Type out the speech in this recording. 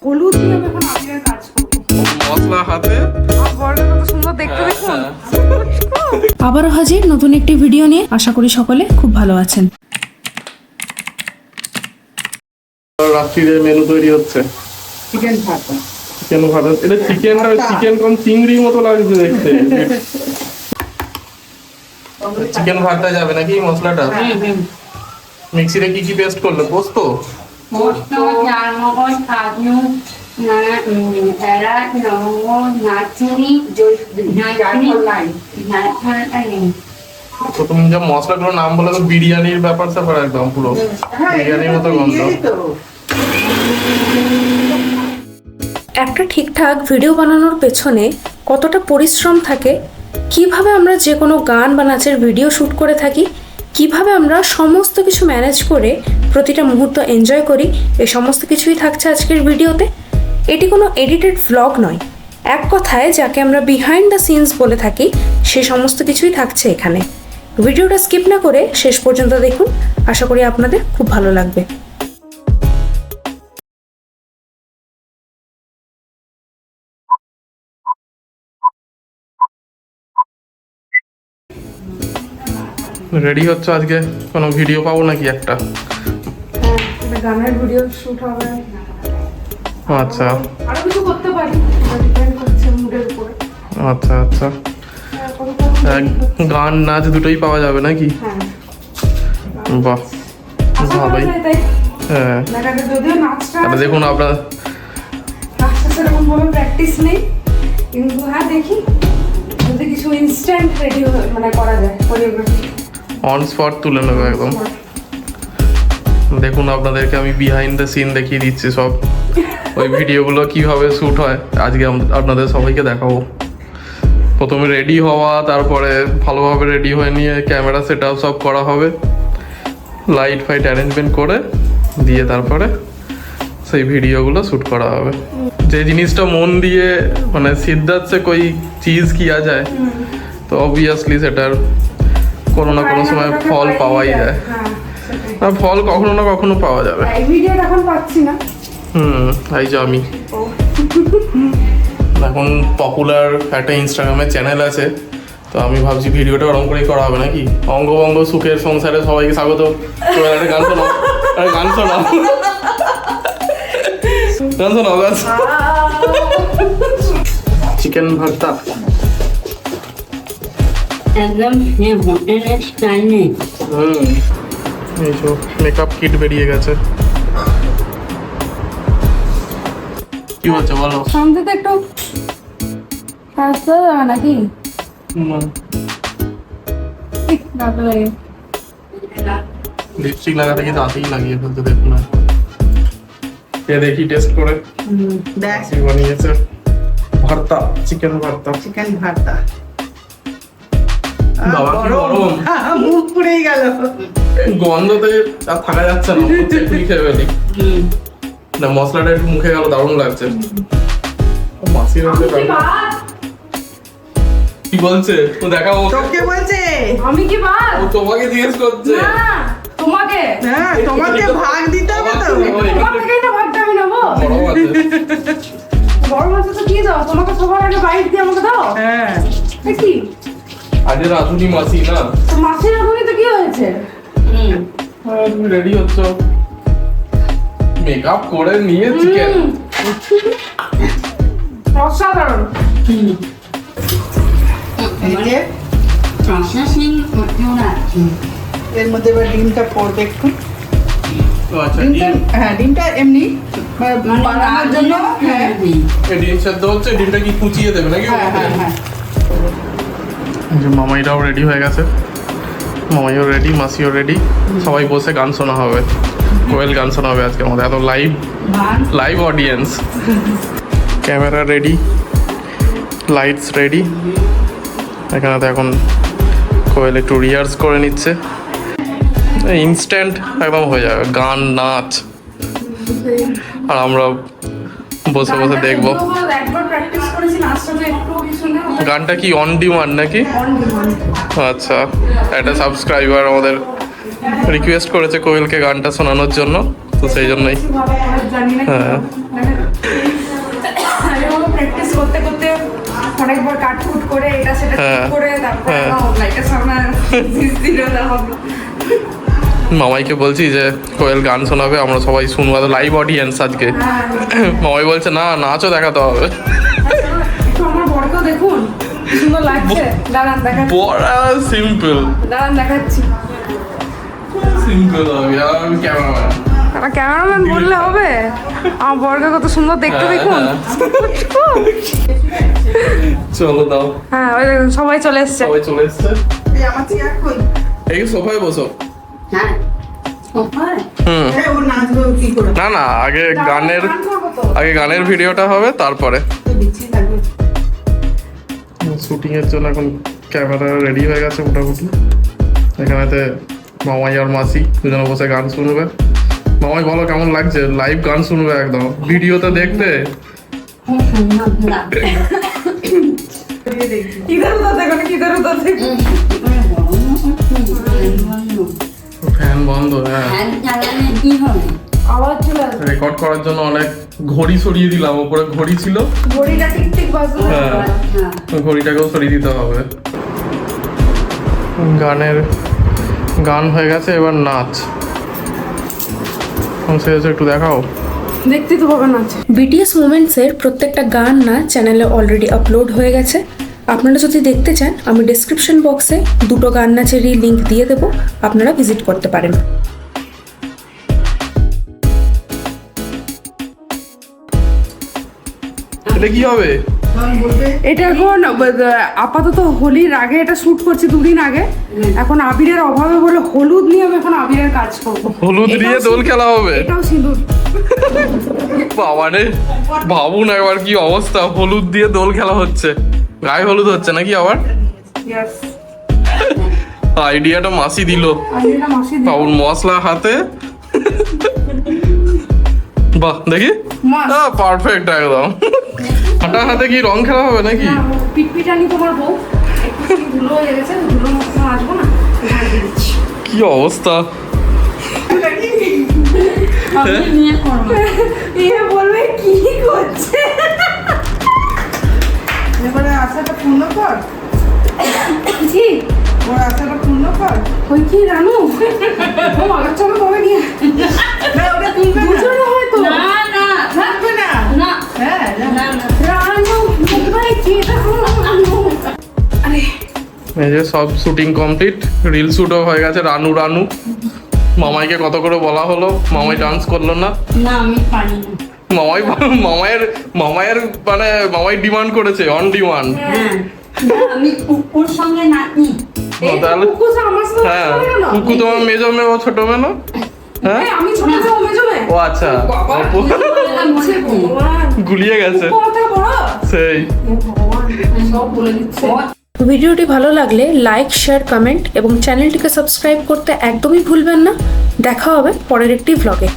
হলুদ দিয়ে আমি এখন আবিরের কাজ করবো, মশলা হাতে। বড়টা কত সুন্দর দেখতে দেখুন। আবারও হাজির নতুন একটি ভিডিও নিয়ে। আশা করি সকলে খুব ভালো আছেন। রাত্রিরে মেনু তৈরি হচ্ছে চিকেন ভাজা। চিকেন ভাজা। এটা চিকেন কোন চিংড়ির মতো লাগছে দেখতে। চিকেন ভাজা যাবে নাকি মশলাটা? মিক্সিতে কি কি পেস্ট করলে? পোস্ত, চারমগজ, কাজু, এলাচ, লবঙ্গ, নাচুনি, তো তুমি যে মশলাগুলোর নাম বলে তো বিরিয়ানির ব্যাপার স্যাপার একদম পুরো বিরিয়ানির মতো গন্ধ। একটা ঠিকঠাক ভিডিও বানানোর পেছনে কতটা পরিশ্রম থাকে, কিভাবে আমরা যে কোনো গান বা নাচের ভিডিও শ্যুট করে থাকি, কিভাবে আমরা সমস্ত কিছু ম্যানেজ করে প্রতিটা মুহূর্ত এনজয় করি, এই সমস্ত কিছুই থাকছে আজকের ভিডিওতে। এটি কোনো এডিটেড ভ্লগ নয়, এক কথায় যাকে আমরা বিহাইন্ড দ্য সিনস বলে থাকি, সে সমস্ত কিছুই থাকছে এখানে। ভিডিওটা স্কিপ না করে শেষ পর্যন্ত দেখুন, আশা করি আপনাদের খুব ভালো লাগবে। রেডি হচ্ছে, আজকে কোনো ভিডিও পাবো নাকি একটা? গানের ভিডিও শুট হবে, আচ্ছা আরো কিছু করতে পারি, ডিপেন্ড করছে মুডের উপরে। আচ্ছা আচ্ছা, গান নাচ দুটোই পাওয়া যাবে নাকি? হ্যাঁ, বাহ ভালোই। হ্যাঁ যদিও নাচটা এটা দেখুন আপনার নাচটা সেরকম ভাবে প্র্যাকটিস নেই, কিন্তু হ্যাঁ দেখি যদি কিছু ইনস্ট্যান্ট রেডি মানে করা যায় কোরিওগ্রাফি অন স্পট তুলে নেবো একদম। দেখুন আপনাদেরকে আমি বিহাইন্ড দ্য সিন দেখিয়ে দিচ্ছি সব, ওই ভিডিওগুলো কিভাবে শ্যুট হয় আজকে আপনাদের সবাইকে দেখাবো। প্রথমে রেডি হওয়া, তারপরে ভালোভাবে রেডি হয়ে নিয়ে ক্যামেরা সেট আপ সব করা হবে, লাইট ফাইট অ্যারেঞ্জমেন্ট করে দিয়ে তারপরে সেই ভিডিওগুলো শ্যুট করা হবে। যে জিনিসটা মন দিয়ে মানে সিদ্ধার্থ সে কোই চিজ কিয়া যায়, তো অবভিয়াসলি সেটার কোনো না কোনো সময় ফল পাওয়াই যায়। আর ফল কখনো না কখনো পাওয়া যাবে। এই ভিডিওটা এখন পাচ্ছি না। এই যে আমি এখন পপুলার একটা ইনস্টাগ্রামে চ্যানেল আছে, তো আমি ভাবছি ভিডিওটা ওরকম করেই করা হবে নাকি। অঙ্গভঙ্গ সুখের সংসারে সবাইকে স্বাগত। একটা গান শোনাও, গান শোনাও, গান শোনাও, গান। চিকেন ভর্তা একদম হোটেলের স্টাইলে। এই সব মেকআপ কিট বেরিয়ে গেছে। কি হচ্ছে বলো? শান্তিতে একটু কাজতে যাবে নাকি? লিপস্টিক লাগাতে গিয়ে দাঁতেই লাগিয়ে ফেলতে দেখুন না। দেখি টেস্ট করে দেখ বানিয়েছে ভর্তা, চিকেন ভর্তা। চিকেন ভর্তা বাবা কি গরম, মুখ পুড়েই গেল। গন্ধতে আর থাকা যাচ্ছে না, এখনই খেয়ে ফেলি। না মশলাটা একটু মুখে গেল, দারুণ লাগছে। মাসির হাতে কি বলছে ও দেখাও, তোকে বলছে আমি কি বাদ? ও তোমাকে জিজ্ঞেস করছে। না তোমাকে, হ্যাঁ তোমাকে ভাগ দিতে হবে তো। তোমার থেকেই তো ভাগটা আমি নেবো। বড় আছে। বড় মাছ তো কি দাও তোমাকে, সবার আগে বাইট দিয়ে আমাকে দাও। হ্যাঁ এ কি আজকে রাধুনি মাসি না, তো মাছের এখনই তো কি হয়েছে? তুমি রেডি হচ্ছ মেকআপ করে নিয়ে চিকেন। অসাধারণ। এই যে প্রসেসিং করতেও না। এর মধ্যে এবার ডিমটা পড়বে একটু। আচ্ছা ডিমটা হ্যাঁ ডিমটা এমনি বানানোর জন্য। হ্যাঁ ডিম সেদ্ধ হচ্ছে, ডিমটা কি কুচিয়ে দেবে নাকি? হ্যাঁ হ্যাঁ হ্যাঁ যে মামাইরাও রেডি হয়ে গেছে, মামাইও রেডি, মাসিও রেডি, সবাই বসে গান শোনা হবে। কোয়েল গান শোনা হবে আজকে আমাদের, এত live audience. Camera ready, lights ready. এখানে তো এখন কোয়েল একটু রিহার্স করে নিচ্ছে, ইনস্ট্যান্ট একদম হয়ে যাবে গান নাচ, আর আমরা বসে বসে দেখবো। একবার প্র্যাকটিস করেছি, নাচটা তো একটু কিছু না। গানটা কি অন ডিমান্ড নাকি? আচ্ছা, একটা সাবস্ক্রাইবার আমাদের রিকোয়েস্ট করেছে কোয়েলকে গানটা শোনানোর জন্য, তো তো সেই জন্যই জানি না হ্যাঁ। প্র্যাকটিস করতে করতে অনেকবার কাটকুট করে এটা সেটা হ্যাঁ। ঠিক করে তারপরে হ্যাঁ। লাইটের সামনে দিল না হবে। মামাইকে বলছি যে কোয়েল গান শোনাবে, আমরা সবাই শুনবো, লাইভ অডিয়েন্স আজকে। মামাই বলছে না, নাচও দেখাতে হবে। একটু আমার বরকেও দেখুন কি সুন্দর লাগছে। দাঁড়ান দেখাচ্ছি, বড় সিম্পল দাঁড়ান দেখাচ্ছি। সিম্পল হবে, আমি ক্যামেরাম্যান। ক্যামেরাম্যান বললে হবে? আমার বরকে কত সুন্দর দেখতে দেখুন। চলো দাও, হ্যাঁ ওই দেখুন সবাই চলে এসছে। সবাই চলে এসছে। এই আমার চেয়ার কই? এই সোফায় বসো। হ্যাঁ ওপার হুম, এই ও নাচবে ও কি করে? না না, আগে গানের গান করবো তো। আগে গানের ভিডিওটা হবে, তারপরে তো বিচ্ছি থাকবে। শুটিং এর জন্য এখন ক্যামেরা রেডি হয়ে গেছে মোটামুটি। এখানেতে মামাই আর মাসি দুজনে বসে গান শুনবে। মামাই বলো কেমন লাগছে লাইভ গান শুনবে একদম, ভিডিওতে দেখতে খুব সুন্দর লাগছে কিধর উধর দেখুন, কিধর উধর দেখুন। ফ্যান বন্ধ। হ্যাঁ, ফ্যান চালালে কি হবে? আওয়াজ চলে আসবে। রেকর্ড করার জন্য অনেক ঘড়ি সরিয়ে দিলাম, উপরে ঘড়ি ছিল, ঘড়িটা ঠিক ঠিক বাজলো। হ্যাঁ। আচ্ছা ঘড়িটাকেও সরিয়ে দিতে হবে। গান হয়ে গেছে, এবার নাচ সেটা একটু দেখাও। দেখতে তো পাবেন আছে। বিটিএস মোমেন্টসের প্রত্যেকটা গান না চ্যানেলে অলরেডি আপলোড হয়ে গেছে। আপনারা যদি দেখতে চান আমি ডেসক্রিপশন বক্সে দুটো গান নাচেরই লিঙ্ক দিয়ে দেবো, আপনারা ভিজিট করতে পারেন। এটা কি হবে? তখন বলবে এটা এখন আপাতত হোলির আগে এটা শুট করছি, দুদিন আগে। এখন আবিরের অভাবে বলে হলুদ নিয়ে আমি এখন আবিরের কাজ করবো। হলুদ দিয়ে দোল খেলা হবে? এটাও সিঁদুর। বাবারে, ভাবুন একবার কি অবস্থা, হলুদ দিয়ে দোল খেলা হচ্ছে, গায়ে হলুদ হচ্ছে নাকি আবার? Yes. আইডিয়াটা মাসি দিল, আমি এটা মাসি দিই। পাউন মশলা হাতে। বাহ, দেখি মাস। পারফেক্ট একদম। হাঁটা হাতে কি রং খেলা হবে নাকি? না, পিটপিটানি তোমার বউ একটু ধুলো হয়ে গেছে, ধুলো মতো আসবো না, ঢাক দিয়ে দিচ্ছি। কি অবস্থা! আমি নিয়ে করবো এ বলবে কি করছে। এবারে আশাটা পূর্ণ কর, কি ওর আশাটা পূর্ণ কর। ওই কি রানু ও আগের চলো কবে নিয়ে না ওটা তুলবে না। দুজনে হয়তো না না থাকবে না। না হ্যাঁ না। না না রানু ভাই কি রানু। আরে এই যে সব শুটিং কমপ্লিট, রিল শুটও হয়ে গেছে। রানু রানু মামাইকে কত করে বলা হলো, মামাই ডান্স করলো না। না আমি পারি না মামাইয়ের মানে মামাই ডিমান্ড করেছে, অন ডিমান্ড। হ্যাঁ আমি ওর সঙ্গে নাচি এই তাহলে কুকু যে আমার সাথে হ্যাঁ, চলে গেল। কুকু তোমার মেজো মেয়ে, ও ছোট মেয়ে না? হ্যাঁ, এই, আমি ছোট যে ও মেজো মেয়ে। ও আচ্ছা, বাবা, ও বলছে ভগবান গুলিয়ে গেছে কুকু কথা বড়। সেই। এ ভগবান সব বলে দিচ্ছে। ভিডিওটি ভালো লাগলে লাইক, শেয়ার, কমেন্ট এবং চ্যানেলটিকে সাবস্ক্রাইব করতে একদমই ভুলবেন না। দেখা হবে পরের একটি ভ্লগে।